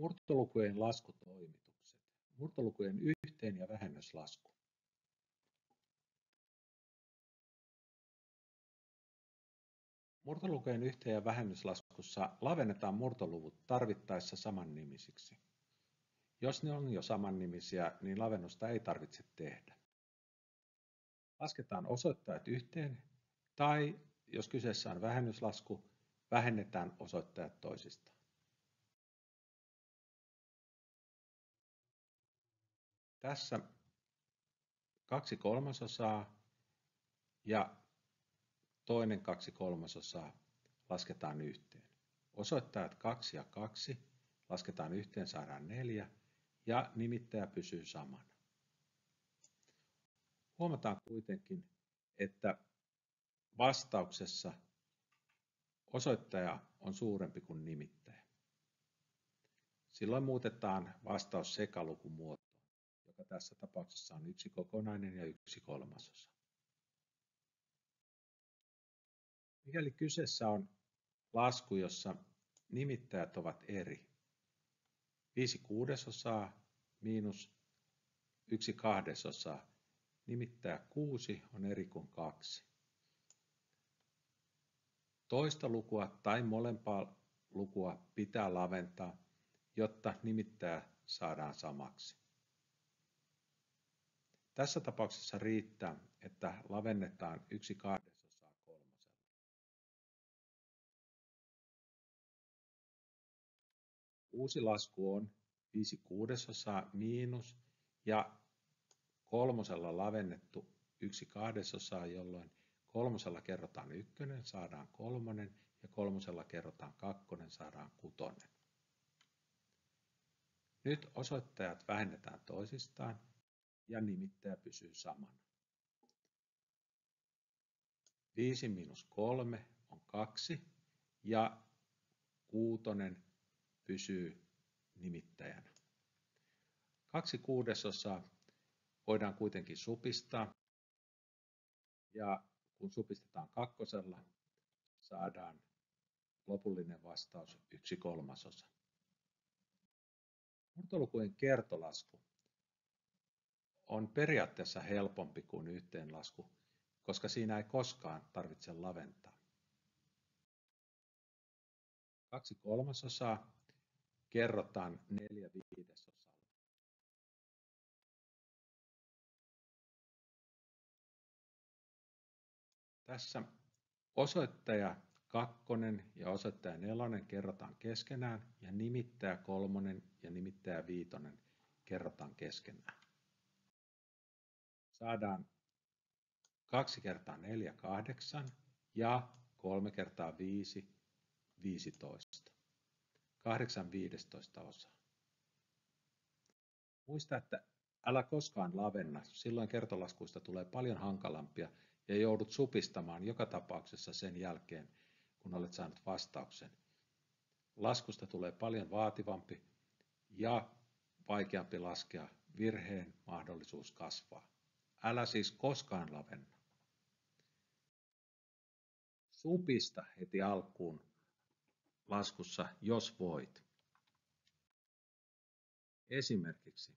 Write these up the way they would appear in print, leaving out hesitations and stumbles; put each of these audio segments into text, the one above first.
Murtolukujen laskutoimitukset. Murtolukujen yhteen- ja vähennyslasku. Murtolukujen yhteen- ja vähennyslaskussa lavennetaan murtoluvut tarvittaessa samannimisiksi. Jos ne on jo samannimisiä, niin lavennusta ei tarvitse tehdä. Lasketaan osoittajat yhteen, tai jos kyseessä on vähennyslasku, vähennetään osoittajat toisistaan. Tässä 2/3 ja toinen 2/3 lasketaan yhteen. Osoittajat 2 ja 2 lasketaan yhteen, saadaan 4 ja nimittäjä pysyy samana. Huomataan kuitenkin, että vastauksessa osoittaja on suurempi kuin nimittäjä. Silloin muutetaan vastaus sekalukumuotoon, joka tässä tapauksessa on 1 kokonainen ja 1/3. Mikäli kyseessä on lasku, jossa nimittäjät ovat eri, 5/6 miinus 1/2, nimittäjä 6 on eri kuin 2. Toista lukua tai molempaa lukua pitää laventaa, jotta nimittäjä saadaan samaksi. Tässä tapauksessa riittää, että lavennetaan 1/2 kolmosella. Uusi lasku on 5/6 miinus ja kolmosella lavennettu 1/2, jolloin kolmosella kerrotaan 1, saadaan 3 ja kolmosella kerrotaan 2, saadaan 6. Nyt osoittajat vähennetään toisistaan ja nimittäjä pysyy samana. 5 miinus 3 on 2 ja 6 pysyy nimittäjänä. 2/6 voidaan kuitenkin supistaa ja kun supistetaan 2, saadaan lopullinen vastaus 1/3. Murtolukujen kertolasku on periaatteessa helpompi kuin yhteenlasku, koska siinä ei koskaan tarvitse laventaa. 2/3 kerrotaan 4/5. Tässä osoittaja 2 ja osoittaja 4 kerrotaan keskenään ja nimittäjä 3 ja nimittäjä 5 kerrotaan keskenään. Saadaan 2 kertaa 4 8 ja 3 kertaa 5 15. 8/15. Muista, että älä koskaan lavenna, silloin kertolaskuista tulee paljon hankalampia ja joudut supistamaan joka tapauksessa sen jälkeen, kun olet saanut vastauksen. Laskusta tulee paljon vaativampi ja vaikeampi laskea, virheen mahdollisuus kasvaa. Älä siis koskaan lavenna. Supista heti alkuun laskussa, jos voit. Esimerkiksi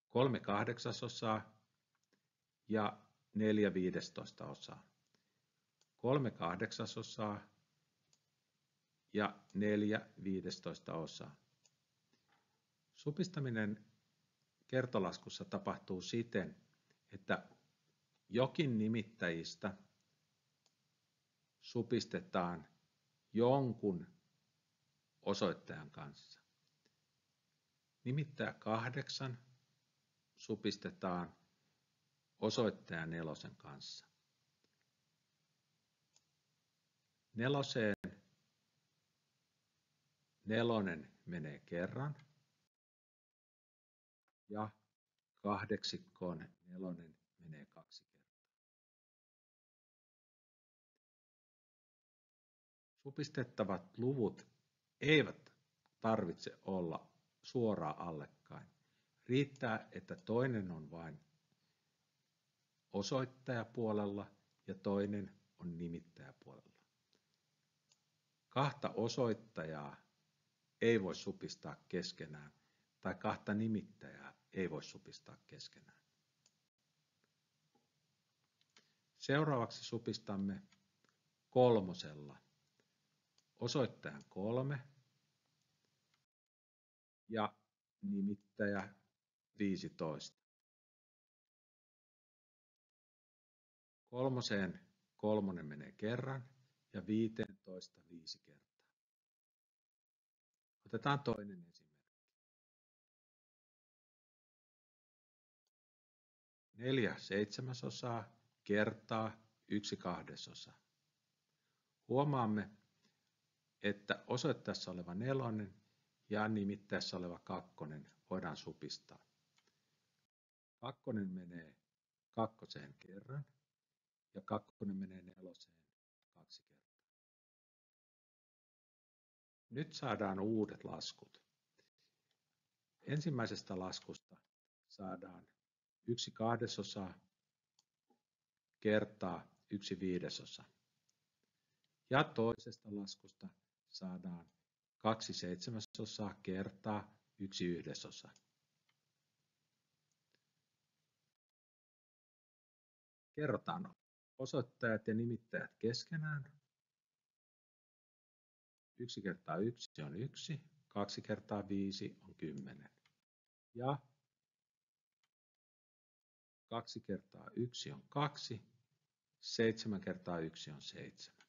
3/8 ja 4/15. 3/8 ja 4/15. Supistaminen kertolaskussa tapahtuu siten, että jokin nimittäjistä supistetaan jonkun osoittajan kanssa. Nimittäjä 8 supistetaan osoittaja 4 kanssa. 4:een 4 menee kerran ja 8:ikoon 4 menee 2 kertaa. Supistettavat luvut eivät tarvitse olla suoraan allekkain. Riittää, että toinen on vain osoittajapuolella ja toinen on nimittäjäpuolella. Kahta osoittajaa ei voi supistaa keskenään tai kahta nimittäjää ei voi supistaa keskenään. Seuraavaksi supistamme kolmosella osoittajan 3 ja nimittäjä 15. Kolmoseen 3 menee kerran ja 15 5 kertaa. Otetaan toinen esimerkki. 4/7 kertaa 1/2. Huomaamme, että osoitteessa oleva 4 ja nimittäjässä oleva 2 voidaan supistaa. 2 menee 2 kerran ja 2 menee 4 2 kertaa. Nyt saadaan uudet laskut. Ensimmäisestä laskusta saadaan 1/2 kertaa 1/5. Ja toisesta laskusta saadaan 2/7 kertaa 1/1. Kerrotaan osoittajat ja nimittäjät keskenään. 1 kertaa 1 on 1, 2 kertaa 5 on 10. Ja 2 kertaa 1 on 2, 7 kertaa 1 on 7.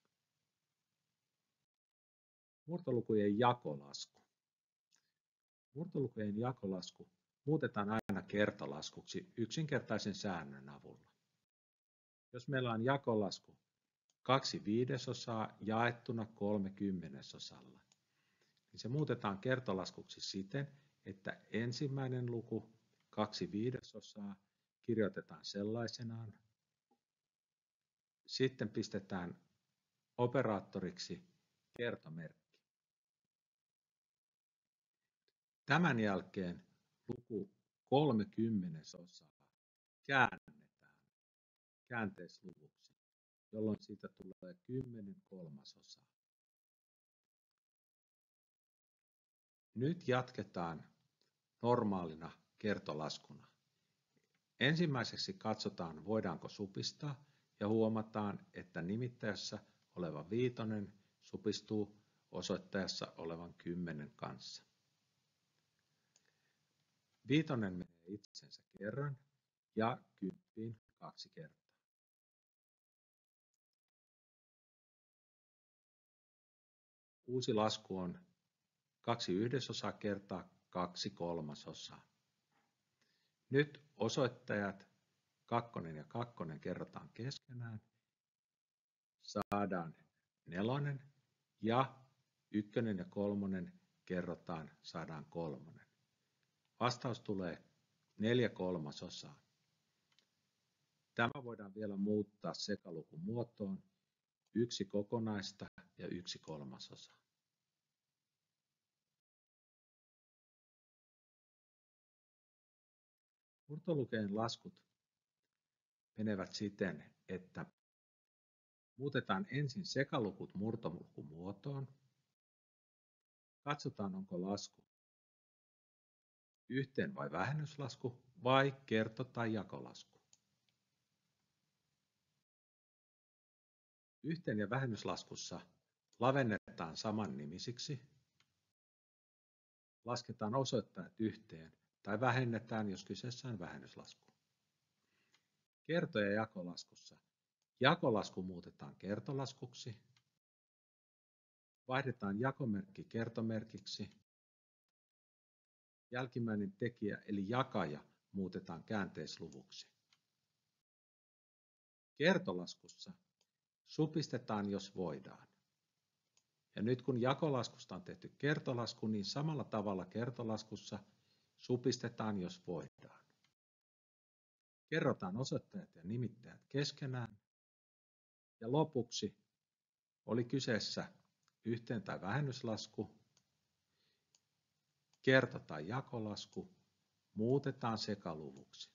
Murtolukujen jakolasku. Murtolukujen jakolasku muutetaan aina kertolaskuksi yksinkertaisen säännön avulla. Jos meillä on jakolasku 2/5 jaettuna 3/10, niin se muutetaan kertolaskuksi siten, että ensimmäinen luku 2/5 kirjoitetaan sellaisenaan. Sitten pistetään operaattoriksi kertomerkki. Tämän jälkeen luku 3/10 käännetään käänteisluvuksi, jolloin siitä tulee 10/3. Nyt jatketaan normaalina kertolaskuna. Ensimmäiseksi katsotaan, voidaanko supistaa, ja huomataan, että nimittäjässä oleva 5 supistuu osoittajassa olevan 10 kanssa. 5 menee itsensä kerran ja 10 2 kertaa. Uusi lasku on 2/1 kertaa 2/3. Nyt osoittajat 2 ja 2 kerrotaan keskenään. Saadaan 4 ja 1 ja 3 kerrotaan, saadaan 3. Vastaus tulee 4/3. Tämä voidaan vielä muuttaa sekalukumuotoon 1 kokonaista ja 1/3. Murtolukujen laskut menevät siten, että muutetaan ensin sekalukut murtolukumuotoon. Katsotaan, onko lasku yhteen- vai vähennyslasku vai kerto- tai jakolasku. Yhteen- ja vähennyslaskussa lavennetaan samannimisiksi, lasketaan osoittajat yhteen tai vähennetään, jos kyseessä on vähennyslasku. Kerto- ja jakolaskussa jakolasku muutetaan kertolaskuksi, vaihdetaan jakomerkki kertomerkiksi, jälkimmäinen tekijä eli jakaja muutetaan käänteisluvuksi. Kertolaskussa supistetaan, jos voidaan. Ja nyt kun jakolaskusta on tehty kertolasku, niin samalla tavalla kertolaskussa supistetaan, jos voidaan. Kerrotaan osoittajat ja nimittäjät keskenään. Ja lopuksi oli kyseessä yhteen- tai vähennyslasku, kerto- tai jakolasku, muutetaan sekaluvuksi.